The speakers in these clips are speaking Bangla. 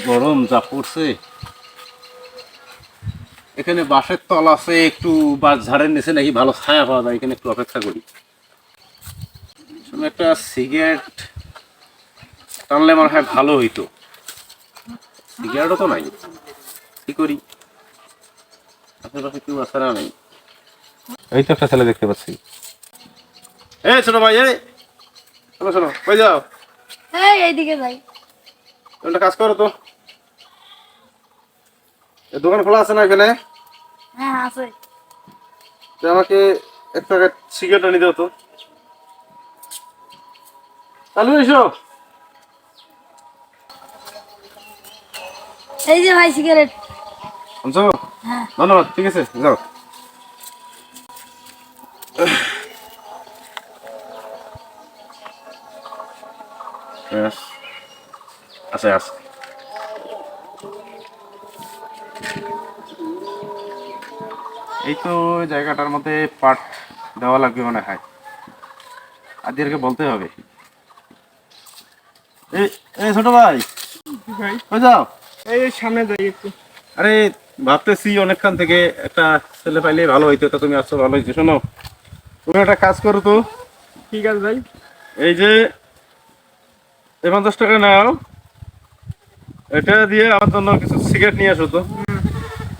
গরম যা পড়ছে। এখানে বাঁশের তল আছে, একটু বাঁশ ঝাড়ের নিচে নাকি ভালো ছায়া পাওয়া যায়, এখানে একটু অপেক্ষা করি। একটা সিগারেট টানলে মনে হয় ভালো হইতো, সিগারেটও তো নাই, কি করি? আশেপাশে কেউ আছে না? নেই। এই তো একটা ছেলে দেখতে পাচ্ছি। এই ছোট ভাই, এই শোনো শোনো, কই যাও? এই এইদিকে যাই। তুমি একটা কাজ করো তো, এই দোকান খোলা আছে না এখানে? হ্যাঁ আছে। তো আমাকে এক প্যাকেট সিগারেট এনে দাও তো। চালু এসো। এই যে ভাই সিগারেট। আনছো? হ্যাঁ। ধন্যবাদ, ঠিক আছে যাও। ব্যাস, আছে আছে। এই তো জায়গাটার মধ্যে পাট দেওয়া লাগবে মনে হয়, আদিরকে বলতে হবে। এই এই ছোট ভাই, ভাই কই যাও? এই সামনে যাই একটু। আরে ভাবতেছি অনেকক্ষণ থেকে একটা ছেলে পাইলে ভালো হইতো, তো তুমি আসছো, ভালো হয়েছে। শোনো, তুমি একটা কাজ করো তো, ঠিক আছে ভাই। এই যে 50 টাকা নাও, এটা দিয়ে আমার জন্য কিছু সিগারেট নিয়ে আসো তো।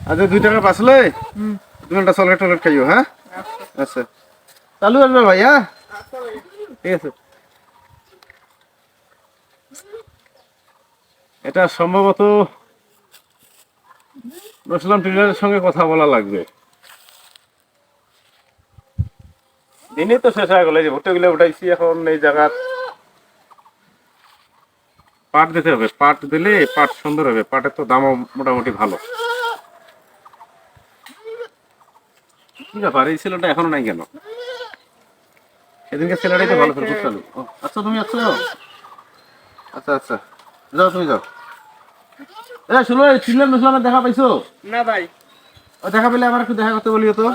আচ্ছা 2 টাকা বাঁচলে হুম। তুমি একটা চকলেট টলেট খাইও, হ্যাঁ? আচ্ছা, চালু আসবে ভাই, হ্যাঁ ঠিক আছে। এটা সম্ভবত রসলাম টিলারের সঙ্গে কথা বলা লাগবে। দিনই তো শেষ হয়ে গেল, এই যে ভুট্টা গুলো উঠাইছি, এখন এই জায়গা পাট দিতে হবে। পাট দিলে পাট সুন্দর হবে, পাটের তো দামও মোটামুটি ভালো। কি ব্যাপার, এই ছেলেটা এখনো নাই কেন? সেদিনকে ছেলেটাই তো ভালো ছিল, খুব চালু। ও, আচ্ছা তুমি আছো? আচ্ছা আচ্ছা, যাও তুমি যাও। এ শুনো, এই ছিলাম মুসলামের দেখা পাইছো? না ভাই। ও দেখা পেলে আমার একটু দেখা করতে বলিও তো।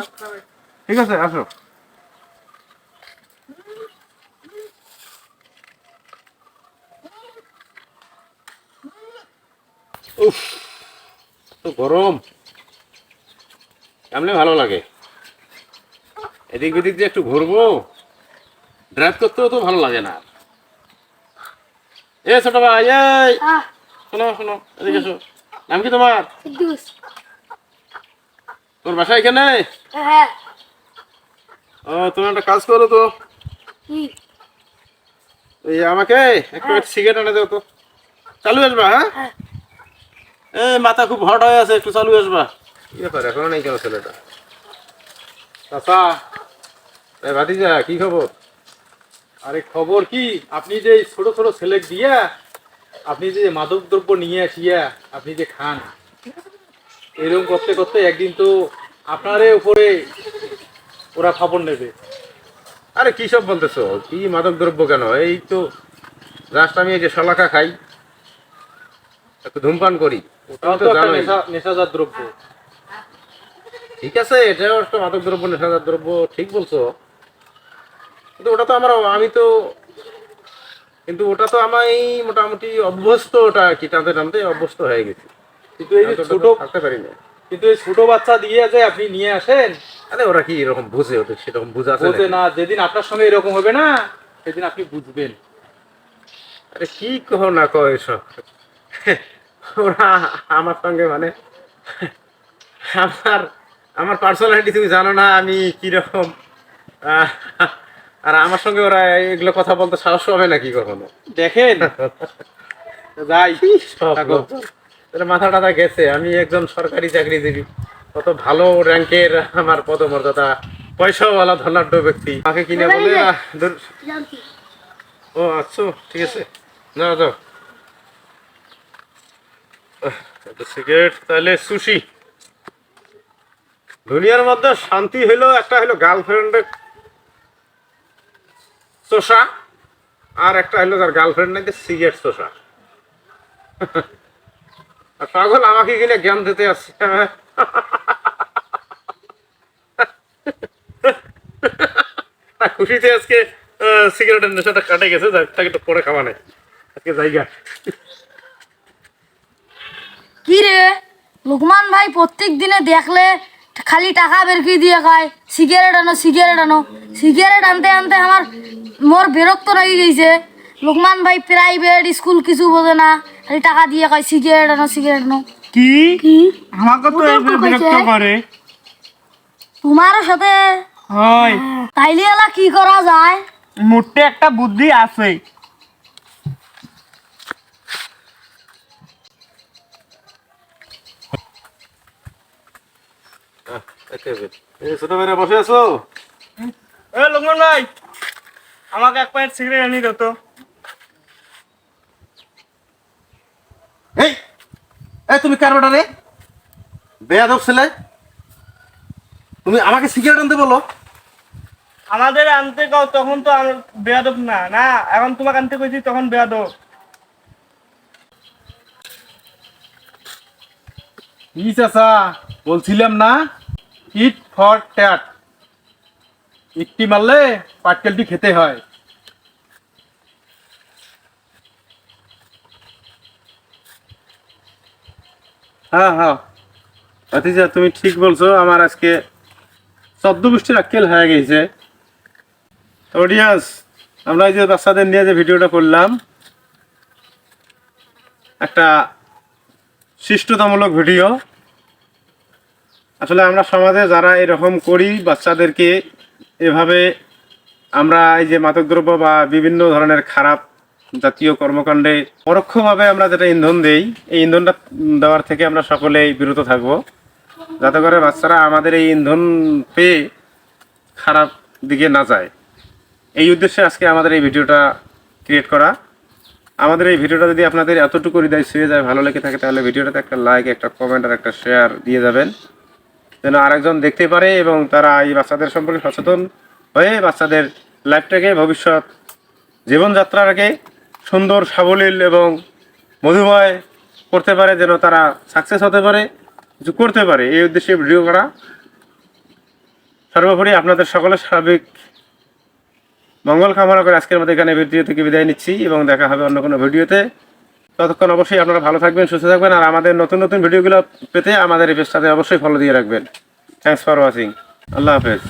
ঠিক আছে, আসো। উফ, তো গরম, এমনি ভালো লাগে। এদিক ওদিক যে একটু ঘুরবো, ড্রাইভ করতেও তো ভালো লাগে না। এ ছোট ভাই, এই আহ শোনো শোনো, এদিকে এসো। নাম কি তোমার? সিদ্দুস। তোর বাসা এখানে? হ্যাঁ। ও, তুমি একটা কাজ করো তো, কি? এই আমাকে একটা সিগারেট এনে দাও তো। চালু আসবা, হ্যাঁ? হ্যাঁ। এই মাথা খুব হট হয়ে আছে, একটু চালু আসবা। কি ব্যাপার, এখনো নেই কেন ছেলেটা? চাচা, এই ভাতিজা, কি খবর? আরে খবর কি, আপনি যে এই ছোট ছোট ছেলে দিয়া আপনি যে মাদক দ্রব্য নিয়ে আসিয়া আপনি যে খান, এরকম করতে করতে একদিন তো আপনারই উপরে ওরা খবর নেবে। আরে কি সব বলতেছো? কি মাদক দ্রব্য কেন? এই তো জাস্ট আমি এই যে শলাকা খাই, একটু ধূমপান করি, ওটাও তুমি তো তো একটা জানোই। নেশাজাত দ্রব্য। ঠিক আছে, এটাও একটা মাদক দ্রব্য, নেশাদার দ্রব্য, ঠিক বলছো। কিন্তু ওটা তো আমি তো, কিন্তু ওটা তো আমি মোটামুটি অভ্যস্ত, ওটা কি টানতে টানতে অভ্যস্ত হয়ে গেছি। কিন্তু এই আমি যে তো ওটা ছোট, তো থাকতে পারি না। কিন্তু এই ছোট বাচ্চা দিয়ে যে আপনি নিয়ে আসেন, আরে ওরা কি এরকম বুঝে? ওদের সেরকম বুঝা আছে বোঝে নাকি? না। যেদিন আপনার সঙ্গে এরকম হবে না, সেদিন আপনি বুঝবেন। আরে কি কহ না কহ এসব। ওরা আমার সঙ্গে মানে আমার আমার পার্সোনালিটি তুমি জানো না, আমি কিরকম। আহ, আর আমার সঙ্গে ওরা এগুলো কথা বলতে সাহস হবে নাকি কখনো? দেখেন, যাই কি সব থাকো। লোক। তাহলে মাথা টাথা গেছে, আমি একজন সরকারি চাকরিজীবী, কত ভালো র্যাঙ্কের আমার পদমর্যাদা, পয়সাওয়ালা ধনাঢ্য ব্যক্তি, আমাকে কিনে বলে এরা জানতি। ও আচ্ছা, ঠিক আছে, যাও যাও। একটা সিগারেট, তাহলে সুশি। দুনিয়ার মধ্যে শান্তি হইলো একটা, হইলো গার্লফ্রেন্ডের চোষা, আর একটা হইলো তার গার্লফ্রেন্ড নাকি সিগারেট চোষা। আর পাগল আমাকে কিনে জ্ঞান দিতে আসছে। খুশিতে আজকে সিগারেটের নেশাটা কাটে গেছে, যাক, তাকে একটু পরে খাওয়া নেই আজকে জায়গা। কি রে লোকমান ভাই প্রত্যেক দিনে দেখলে খালি টাকা বের করে দিয়ে খায়, সিগারেট আনো সিগারেট আনো। সিগারেট আনতে আনতে আমার মোর বিরক্ত লাগি গেছে। লোকমান ভাই প্রাইভেট স্কুল কিছু বোঝে না, খালি টাকা দিয়ে খায় সিগারেট আনো সিগারেট আনো। কি কি আমাকে তো ওটা তো বিরক্ত কইছে। করে। তোমারও সাথে হয় তাইলে এলা কি করা যায়? মোটে একটা বুদ্ধি আছে। ছোট ভাইরা বসে আছো? এ লোকমান ভাই, আমাকে এক প্যাকেট সিগারেট এনে দাও তো। এই এই তুমি কার বেটা রে? বেয়াদব ছেলে, তুমি আমাকে সিগারেট আনতে বলো? আমাদের আনতে গাও তখন তো বেয়াদব না না, এখন তোমাকে আনতে কইছি তখন বেয়াদব। কি চাচা বলছিলাম না, ইট ফর ট্যাট, ইটটি মারলে পাটকেলটি খেতে হয়। হ্যাঁ হ্যাঁ ভাতিজা, তুমি ঠিক বলছো। আমার আজকে 14 গোষ্ঠীর আক্কেল হয়ে গেছে। অডিয়েন্স, আমরা এই যে বাচ্চাদের নিয়ে যে ভিডিওটা করলাম, একটা শিষ্টতামূলক ভিডিও। আসলে আমরা সমাজে যারা এরকম করি, বাচ্চাদেরকে এভাবে আমরা এই যে মাদকদ্রব্য বা বিভিন্ন ধরনের খারাপ জাতীয় কর্মকাণ্ডে পরোক্ষভাবে আমরা যেটা ইন্ধন দেই, এই ইন্ধনটা দেওয়ার থেকে আমরা সকলেই বিরত থাকব, যাতে করে বাচ্চারা আমাদের এই ইন্ধন পেয়ে খারাপ দিকে না যায়। এই উদ্দেশ্যে আজকে আমাদের এই ভিডিওটা ক্রিয়েট করা। আমাদের এই ভিডিওটা যদি আপনাদের এতটুকু হৃদয় ছুঁয়ে যায়, ভালো লেগে থাকে, তাহলে ভিডিওটাতে একটা লাইক, একটা কমেন্ট আর একটা শেয়ার দিয়ে যাবেন, যেন আরেকজন দেখতে পারে এবং তারা এই বাচ্চাদের সম্পর্কে সচেতন হয়ে বাচ্চাদের লাইফটাকে, ভবিষ্যৎ জীবনযাত্রাটাকে সুন্দর, সাবলীল এবং মধুময় করতে পারে, যেন তারা সাকসেস হতে পারে, কিছু করতে পারে। এই উদ্দেশ্যে ভিডিও করা। সর্বোপরি আপনাদের সকলের স্বাভাবিক মঙ্গল কামনা করে আজকের মতো এখানে ভিডিও থেকে বিদায় নিচ্ছি এবং দেখা হবে অন্য কোনো ভিডিওতে। ততক্ষণ অবশ্যই আপনারা ভালো থাকবেন, সুস্থ থাকবেন, আর আমাদের নতুন নতুন ভিডিওগুলো পেতে আমাদের এই পেজটাতে অবশ্যই ফলো দিয়ে রাখবেন। Thanks for watching. আল্লাহ হাফেজ।